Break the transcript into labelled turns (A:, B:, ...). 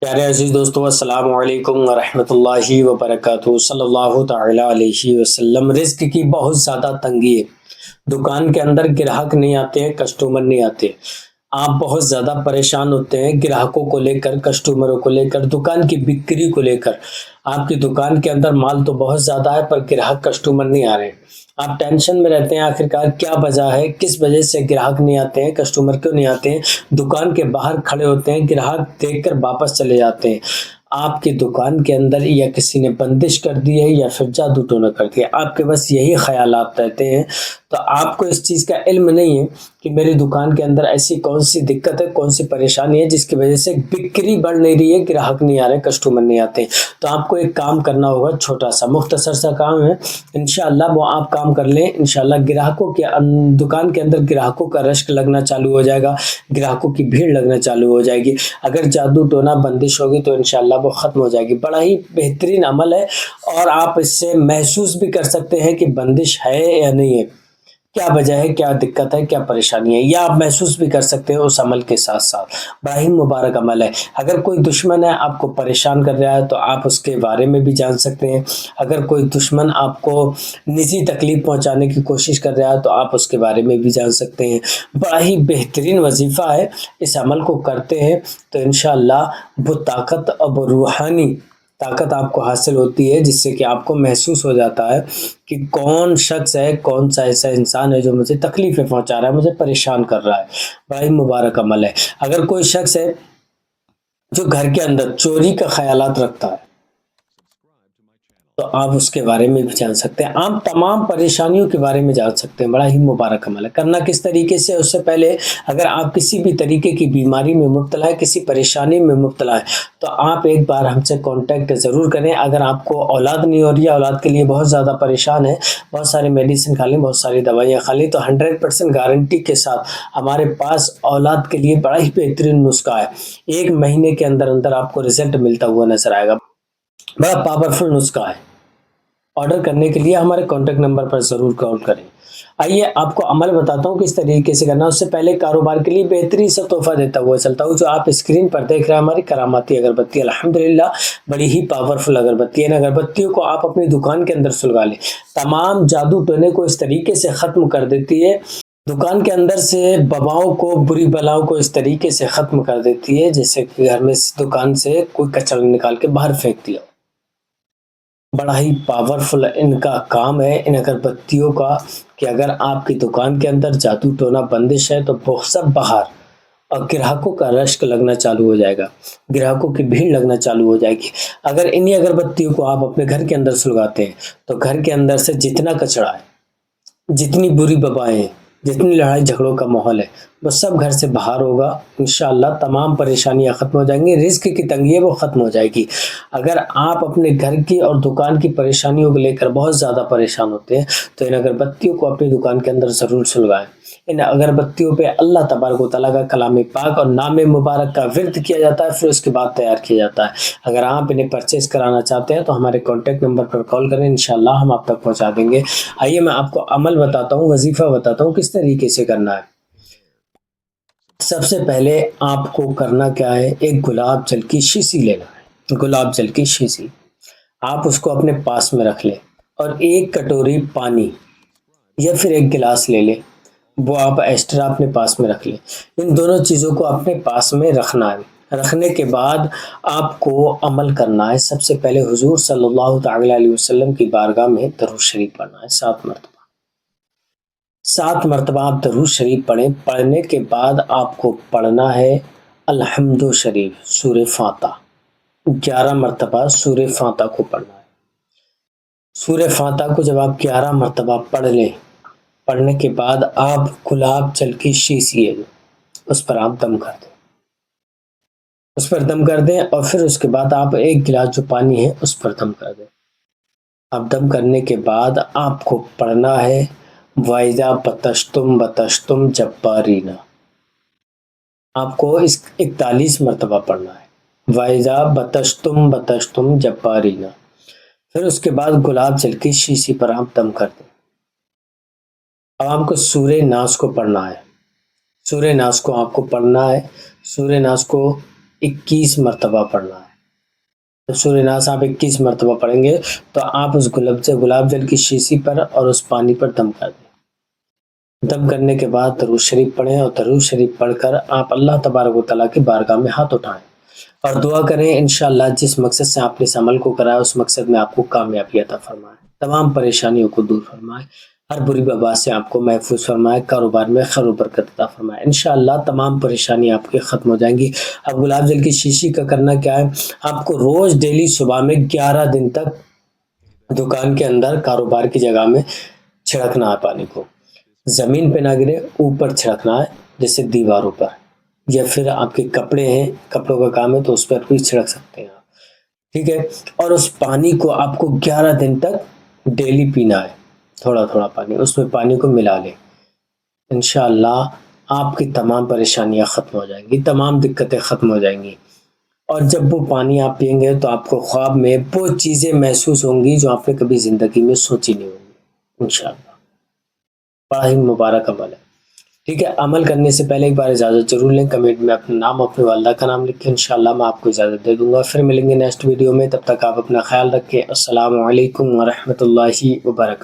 A: پیارے عزیز دوستو، السلام علیکم ورحمۃ اللہ وبرکاتہ۔ صلی اللہ تعالیٰ علیہ وسلم۔ رزق کی بہت زیادہ تنگی ہے، دکان کے اندر گراہک نہیں آتے ہیں، کسٹمر نہیں آتے، آپ بہت زیادہ پریشان ہوتے ہیں گراہکوں کو لے کر، کسٹمروں کو لے کر، دکان کی بکری کو لے کر۔ آپ کی دکان کے اندر مال تو بہت زیادہ ہے پر گراہک کسٹمر نہیں آ رہے ہیں، آپ ٹینشن میں رہتے ہیں آخرکار کیا وجہ ہے، کس وجہ سے گراہک نہیں آتے ہیں، کسٹمر کیوں نہیں آتے ہیں، دکان کے باہر کھڑے ہوتے ہیں، گراہک دیکھ کر واپس چلے جاتے ہیں۔ آپ کی دکان کے اندر یا کسی نے بندش کر دی ہے یا پھر جادو ٹونا کر دیا، آپ کے بس یہی خیالات رہتے ہیں، تو آپ کو اس چیز کا علم نہیں ہے کہ میری دکان کے اندر ایسی کون سی دقت ہے، کون سی پریشانی ہے جس کی وجہ سے بکری بڑھ نہیں رہی ہے، گراہک نہیں آ رہے، کسٹمر نہیں آتے۔ تو آپ کو ایک کام کرنا ہوگا، چھوٹا سا مختصر سا کام ہے، انشاءاللہ وہ آپ کام کر لیں، انشاءاللہ گراہکوں کے دکان کے اندر گراہکوں کا رشک لگنا چالو ہو جائے گا، گراہکوں کی بھیڑ لگنا چالو ہو جائے گی۔ اگر جادو ٹونا بندش ہوگی تو انشاءاللہ وہ ختم ہو جائے گی۔ بڑا ہی بہترین عمل ہے اور آپ اس سے محسوس بھی کر سکتے ہیں کہ بندش ہے یا نہیں ہے، کیا وجہ ہے، کیا دقت ہے، کیا پریشانی ہے، یا آپ محسوس بھی کر سکتے ہیں اس عمل کے ساتھ ساتھ۔ بڑا ہی مبارک عمل ہے۔ اگر کوئی دشمن ہے آپ کو پریشان کر رہا ہے تو آپ اس کے بارے میں بھی جان سکتے ہیں، اگر کوئی دشمن آپ کو نجی تکلیف پہنچانے کی کوشش کر رہا ہے تو آپ اس کے بارے میں بھی جان سکتے ہیں۔ بڑا ہی بہترین وظیفہ ہے، اس عمل کو کرتے ہیں تو انشاءاللہ وہ طاقت اب روحانی طاقت آپ کو حاصل ہوتی ہے، جس سے کہ آپ کو محسوس ہو جاتا ہے کہ کون شخص ہے، کون سا ایسا انسان ہے جو مجھے تکلیفیں پہنچا رہا ہے، مجھے پریشان کر رہا ہے۔ بڑا ہی مبارک عمل ہے۔ اگر کوئی شخص ہے جو گھر کے اندر چوری کا خیالات رکھتا ہے تو آپ اس کے بارے میں بھی جان سکتے ہیں، آپ تمام پریشانیوں کے بارے میں جان سکتے ہیں۔ بڑا ہی مبارک عمل ہے۔ کرنا کس طریقے سے، اس سے پہلے اگر آپ کسی بھی طریقے کی بیماری میں مبتلا ہے، کسی پریشانی میں مبتلا ہے تو آپ ایک بار ہم سے کانٹیکٹ ضرور کریں۔ اگر آپ کو اولاد نہیں ہو رہی ہے، اولاد کے لیے بہت زیادہ پریشان ہے، بہت سارے میڈیسن کھا لیں، بہت ساری دوائیاں کھا لیں، تو 100% گارنٹی کے ساتھ ہمارے پاس اولاد کے لیے بڑا ہی بہترین نسخہ ہے۔ 1 مہینے کے اندر اندر آپ کو رزلٹ ملتا ہوا نظر آئے گا۔ بڑا پاورفل نسخہ ہے۔ آرڈر کرنے کے لیے ہمارے کانٹیکٹ نمبر پر ضرور کال کریں۔ آئیے آپ کو عمل بتاتا ہوں کس طریقے سے کرنا ہے۔ اس سے پہلے کاروبار کے لیے بہترین سا تحفہ دیتا ہوا چلتا ہوں، جو آپ اسکرین پر دیکھ رہے ہیں، ہماری کراماتی اگربتی۔ الحمدللہ بڑی ہی پاورفل اگربتی ہے۔ ان اگربتیوں کو آپ اپنی دکان کے اندر سلگا لیں، تمام جادو ٹونے کو اس طریقے سے ختم کر دیتی ہے، دکان کے اندر سے وباؤں کو، بری بلاؤں کو اس طریقے سے ختم کر دیتی ہے جیسے کہ گھر میں دکان سے کوئی کچرا نکال کے باہر پھینک دیا۔ بڑا ہی پاورفل ان کا کام ہے، ان اگربتیوں کا، کہ اگر آپ کی دکان کے اندر جادو ٹونا بندش ہے تو وہ سب باہر، اور گراہکوں کا رشک لگنا چالو ہو جائے گا، گراہکوں کی بھیڑ لگنا چالو ہو جائے گی۔ اگر انہی اگربتیوں کو آپ اپنے گھر کے اندر سلگاتے ہیں تو گھر کے اندر سے جتنا کچرا ہے، جتنی بری وبائیں ہیں، جتنی لڑائی جھگڑوں کا ماحول ہے، وہ سب گھر سے باہر ہوگا۔ انشاءاللہ تمام پریشانیاں ختم ہو جائیں گی، رزق کی تنگی ہے وہ ختم ہو جائے گی۔ اگر آپ اپنے گھر کی اور دکان کی پریشانیوں کو لے کر بہت زیادہ پریشان ہوتے ہیں تو ان اگربتیوں کو اپنی دکان کے اندر ضرور سلگائیں۔ ان اگربتیوں پہ اللہ تبارک و تعالیٰ کا کلام پاک اور نام مبارک کا ورد کیا جاتا ہے، پھر اس کے بعد تیار کیا جاتا ہے۔ اگر آپ انہیں پرچیز کرانا چاہتے ہیں تو ہمارے کانٹیکٹ نمبر پر کال کریں، انشاءاللہ ہم آپ تک پہنچا دیں گے۔ آئیے میں آپ کو عمل بتاتا ہوں، وظیفہ بتاتا ہوں کس طریقے سے کرنا ہے۔ سب سے پہلے آپ کو کرنا کیا ہے، ایک گلاب جل کی شیشی لینا ہے، گلاب جل کی شیشی آپ اس کو اپنے پاس میں رکھ لیں، اور 1 کٹوری پانی یا پھر 1 گلاس لے لیں، وہ آپ ایکسٹرا اپنے پاس میں رکھ لیں۔ ان دونوں چیزوں کو اپنے پاس میں رکھنا ہے۔ رکھنے کے بعد آپ کو عمل کرنا ہے، سب سے پہلے حضور صلی اللہ تعالی علیہ وسلم کی بارگاہ میں درود شریف پڑھنا ہے 7 مرتبہ۔ 7 مرتبہ آپ درود شریف پڑھیں۔ پڑھنے کے بعد آپ کو پڑھنا ہے الحمد شریف، سورہ فاتحہ 11 مرتبہ سورہ فاتحہ کو پڑھنا ہے۔ سورہ فاتحہ کو جب آپ 11 مرتبہ پڑھ لیں، پڑھنے کے بعد آپ گلاب جل کی شیشی ہے اس پر آپ دم کر دیں، اس پر دم کر دیں، اور پھر اس کے بعد آپ 1 گلاس جو پانی ہے اس پر دم کر دیں۔ اب دم کرنے کے بعد آپ کو پڑھنا ہے وَإِذَا بَطَشْتُمْ بَطَشْتُمْ جَبَّارِينَ، آپ کو اس 41 مرتبہ پڑھنا ہے وَإِذَا بَطَشْتُمْ بَطَشْتُمْ جَبَّارِينَ۔ پھر اس کے بعد گلاب جل کی شیشی پر آپ دم کر دیں۔ اب آپ کو سورہ ناس کو پڑھنا ہے، سورہ ناس کو آپ کو پڑھنا ہے، سورہ ناس کو 21 مرتبہ پڑھنا ہے. جب سورہ ناس آپ 21 مرتبہ پڑھیں گے تو آپ اس گلاب جل کی شیشی پر اور اس پانی پر دم کر دیں. دم کرنے کے بعد درود شریف پڑھیں اور درود شریف پڑھ کر آپ اللہ تبارک و تعالیٰ کی بارگاہ میں ہاتھ اٹھائیں اور دعا کریں انشاءاللہ جس مقصد سے آپ نے اس عمل کو کرا ہے اس مقصد میں آپ کو کامیابی عطا فرمائے، تمام پریشانیوں کو دور فرمائے، ہر بری وبا سے آپ کو محفوظ فرمائے، کاروبار میں خیر و برکت عطا فرمائے. انشاءاللہ تمام پریشانی آپ کی ختم ہو جائیں گی. اب گلاب جل کی شیشی کا کرنا کیا ہے، آپ کو روز ڈیلی صبح میں 11 دن تک دکان کے اندر کاروبار کی جگہ میں چھڑکنا ہے. پانی کو زمین پہ نہ گرے، اوپر چھڑکنا ہے، جیسے دیواروں پر، یا پھر آپ کے کپڑے ہیں، کپڑوں کا کام ہے تو اس پر بھی چھڑک سکتے ہیں آپ. ٹھیک ہے. اور اس پانی کو آپ کو 11 دن تک ڈیلی پینا ہے، تھوڑا تھوڑا پانی، اس میں پانی کو ملا لیں. انشاءاللہ آپ کی تمام پریشانیاں ختم ہو جائیں گی، تمام دقتیں ختم ہو جائیں گی. اور جب وہ پانی آپ پئیں گے تو آپ کو خواب میں وہ چیزیں محسوس ہوں گی جو آپ نے کبھی زندگی میں سوچی نہیں ہوں گی. انشاءاللہ بڑا ہی مبارک عمل ہے. ٹھیک ہے. عمل کرنے سے پہلے ایک بار اجازت ضرور لیں، کمنٹ میں اپنا نام، اپنے والدہ کا نام لکھیں. انشاءاللہ میں آپ کو اجازت دے دوں گا. پھر ملیں گے نیکسٹ ویڈیو میں، تب تک آپ اپنا خیال رکھیں. السلام علیکم ورحمۃ اللہ وبرکاتہ.